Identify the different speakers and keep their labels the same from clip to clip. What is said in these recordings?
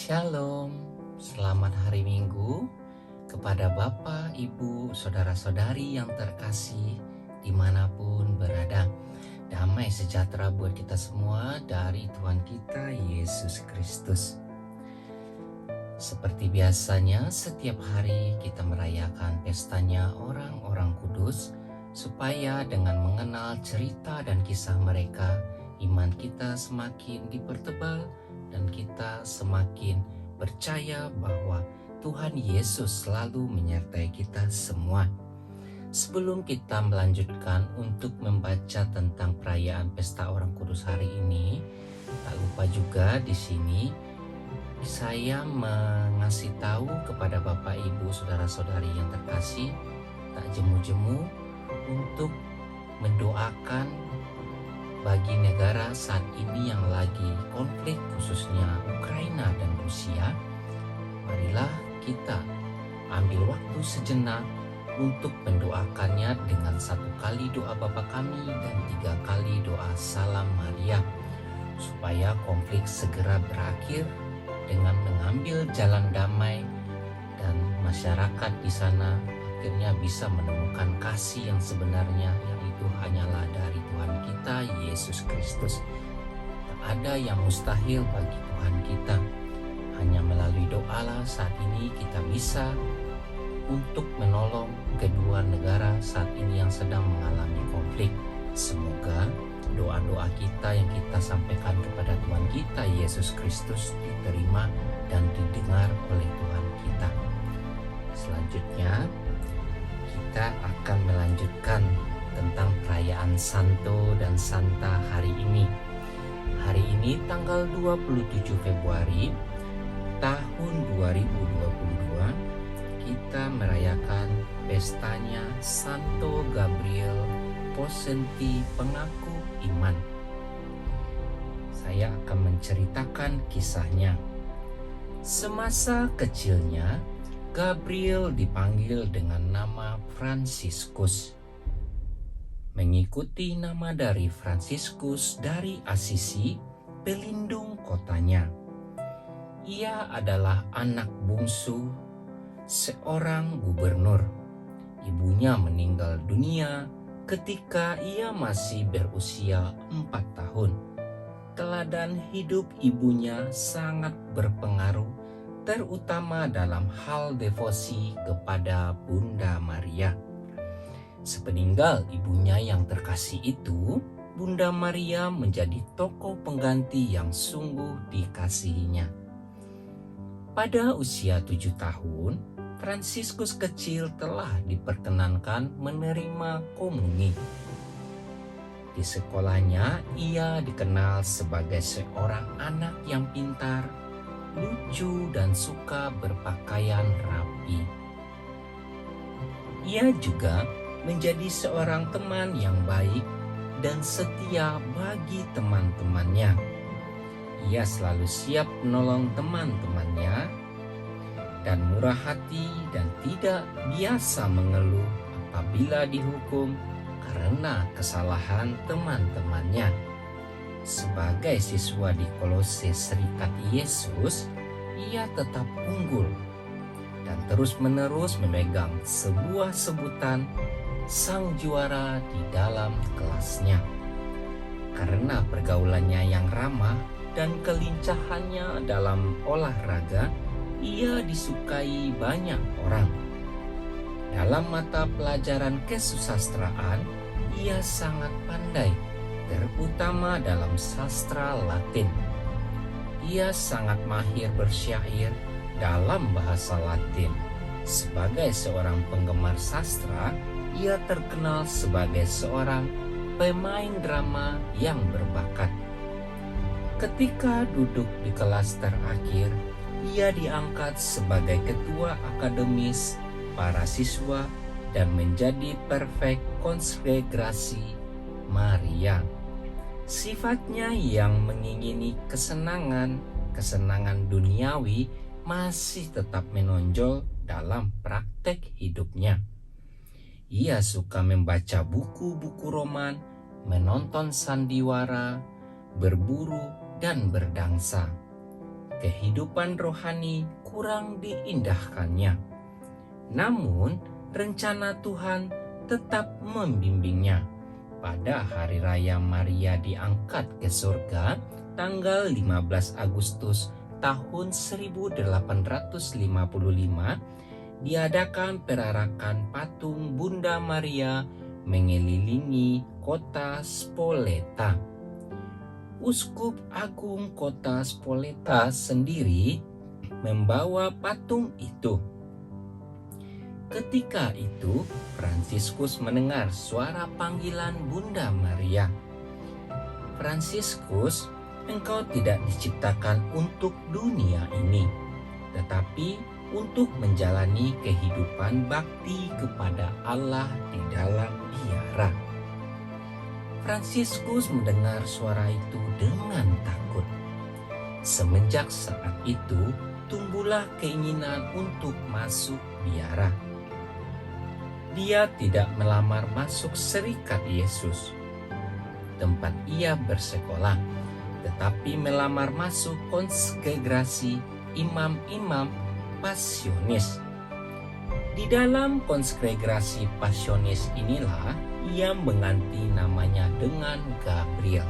Speaker 1: Shalom, selamat hari Minggu kepada Bapak, Ibu, Saudara-saudari yang terkasih dimanapun berada. Damai sejahtera buat kita semua dari Tuhan kita Yesus Kristus. Seperti biasanya setiap hari kita merayakan pestanya orang-orang kudus, supaya dengan mengenal cerita dan kisah mereka, iman kita semakin dipertebal dan kita semakin percaya bahwa Tuhan Yesus selalu menyertai kita semua. Sebelum kita melanjutkan untuk membaca tentang perayaan Pesta Orang Kudus hari ini, tak lupa juga di sini saya mengasih tahu kepada Bapak, Ibu, Saudara-saudari yang terkasih, tak jemu-jemu untuk mendoakan bagi negara saat ini yang lagi konflik, khususnya Ukraina dan Rusia. Marilah kita ambil waktu sejenak untuk mendoakannya dengan 1 kali doa Bapa Kami dan 3 kali doa Salam Maria, supaya konflik segera berakhir dengan mengambil jalan damai dan masyarakat di sana akhirnya bisa menemukan kasih yang sebenarnya, yang itu hanyalah dari Tuhan kita Yesus Kristus. Tak ada yang mustahil bagi Tuhan kita. Hanya melalui doalah saat ini kita bisa untuk menolong kedua negara saat ini yang sedang mengalami konflik. Semoga doa-doa kita yang kita sampaikan kepada Tuhan kita Yesus Kristus diterima dan didengar oleh Tuhan kita. Selanjutnya kita akan melanjutkan tentang perayaan Santo dan Santa hari ini. Hari ini tanggal 27 Februari tahun 2022 kita merayakan pestanya Santo Gabriel Possenti, pengaku iman. Saya akan menceritakan kisahnya. Semasa kecilnya, Gabriel dipanggil dengan nama Fransiskus, mengikuti nama dari Fransiskus dari Assisi, pelindung kotanya. Ia adalah anak bungsu seorang gubernur. Ibunya meninggal dunia ketika ia masih berusia 4 tahun. Teladan hidup ibunya sangat berpengaruh, terutama dalam hal devosi kepada Bunda Maria. Sepeninggal ibunya yang terkasih itu, Bunda Maria menjadi tokoh pengganti yang sungguh dikasihinya. Pada usia 7 tahun, Fransiskus kecil telah diperkenankan menerima komuni. Di sekolahnya, ia dikenal sebagai seorang anak yang pintar, lucu, dan suka berpakaian rapi. Ia juga menjadi seorang teman yang baik dan setia bagi teman-temannya. Ia selalu siap menolong teman-temannya dan murah hati dan tidak biasa mengeluh apabila dihukum karena kesalahan teman-temannya. Sebagai siswa di Kolose Serikat Yesus, ia tetap unggul dan terus-menerus memegang sebuah sebutan sang juara di dalam kelasnya. Karena pergaulannya yang ramah dan kelincahannya dalam olahraga, ia disukai banyak orang. Dalam mata pelajaran kesusastraan, ia sangat pandai, terutama dalam sastra Latin. Ia sangat mahir bersyair dalam bahasa Latin. Sebagai seorang penggemar sastra, ia terkenal sebagai seorang pemain drama yang berbakat. Ketika duduk di kelas terakhir, ia diangkat sebagai ketua akademis para siswa dan menjadi prefek konsekrasi Maria. Sifatnya yang mengingini kesenangan duniawi masih tetap menonjol dalam praktek hidupnya. Ia suka membaca buku-buku roman, menonton sandiwara, berburu, dan berdansa. kehidupan rohani kurang diindahkannya. Namun, rencana Tuhan tetap membimbingnya. Pada hari raya Maria diangkat ke surga, tanggal 15 Agustus tahun 1855, diadakan perarakan patung Bunda Maria mengelilingi kota Spoleta. Uskup Agung kota Spoleta sendiri membawa patung itu. Ketika itu, Fransiskus mendengar suara panggilan Bunda Maria. "Fransiskus, engkau tidak diciptakan untuk dunia ini, tetapi untuk menjalani kehidupan bakti kepada Allah di dalam biara." Fransiskus mendengar suara itu dengan takut. Semenjak saat itu, tumbuhlah keinginan untuk masuk biara. Dia tidak melamar masuk Serikat Yesus, tempat ia bersekolah, tetapi melamar masuk kongregrasi imam-imam Pasionis. Di dalam kongregrasi Pasionis inilah ia mengganti namanya dengan Gabriel.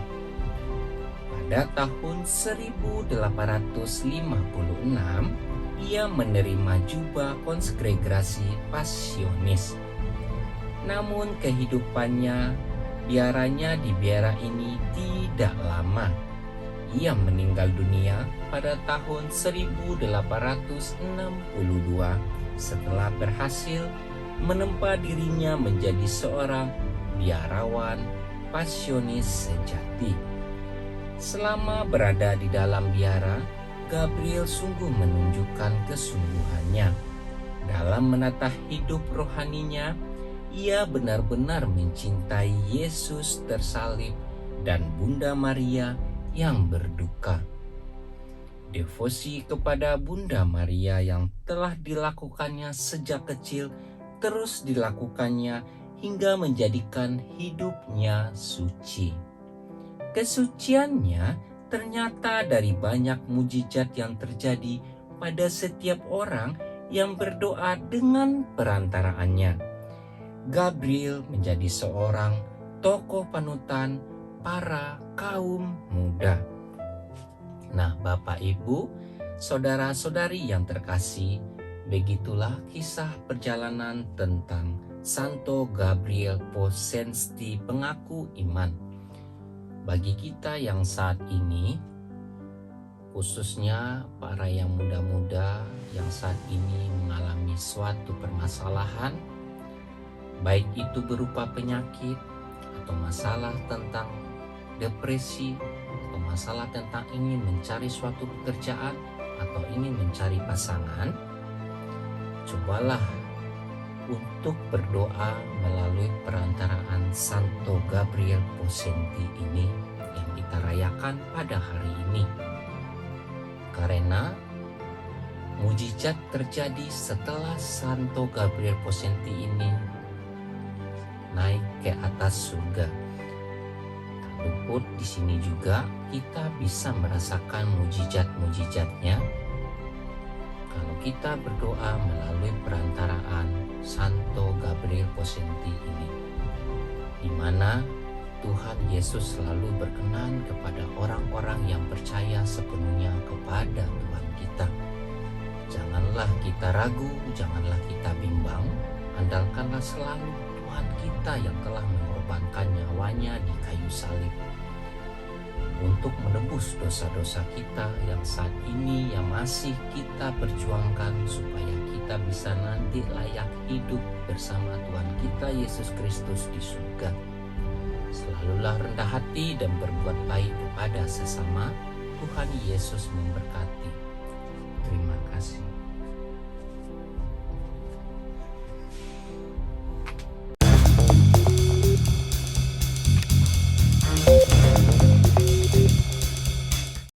Speaker 1: Pada tahun 1856, ia menerima jubah kongregrasi Pasionis. Namun kehidupannya, biaranya di biara ini tidak lama. Ia meninggal dunia pada tahun 1862 setelah berhasil menempa dirinya menjadi seorang biarawan Pasionis sejati. Selama berada di dalam biara, Gabriel sungguh menunjukkan kesungguhannya. Dalam menata hidup rohaninya, ia benar-benar mencintai Yesus tersalib dan Bunda Maria yang berduka. Devosi kepada Bunda Maria yang telah dilakukannya sejak kecil terus dilakukannya hingga menjadikan hidupnya suci. Kesuciannya ternyata dari banyak mujizat yang terjadi pada setiap orang yang berdoa dengan perantaraannya. Gabriel menjadi seorang tokoh panutan para kaum muda. Nah, Bapak Ibu, saudara-saudari yang terkasih, begitulah kisah perjalanan tentang Santo Gabriel Posensti pengaku iman. Bagi kita yang saat ini, khususnya para yang muda-muda yang saat ini mengalami suatu permasalahan, baik itu berupa penyakit atau masalah tentang depresi atau masalah tentang ingin mencari suatu pekerjaan atau ingin mencari pasangan, cobalah untuk berdoa melalui perantaraan Santo Gabriel Posensti ini yang kita rayakan pada hari ini. Karena mujizat terjadi setelah Santo Gabriel Posensti ini naik ke atas surga. Luput di sini juga kita bisa merasakan mujizat-mujizatnya kalau kita berdoa melalui perantaraan Santo Gabriel Posensti ini, di mana Tuhan Yesus selalu berkenan kepada orang-orang yang percaya sepenuhnya kepada Tuhan kita. Janganlah kita ragu, janganlah kita bimbang, andalkanlah selalu Tuhan kita yang telah mengorbankan nyawanya di kayu salib untuk menebus dosa-dosa kita yang saat ini yang masih kita perjuangkan supaya kita bisa nanti layak hidup bersama Tuhan kita Yesus Kristus di surga. Selalulah rendah hati dan berbuat baik kepada sesama. Tuhan Yesus memberkati.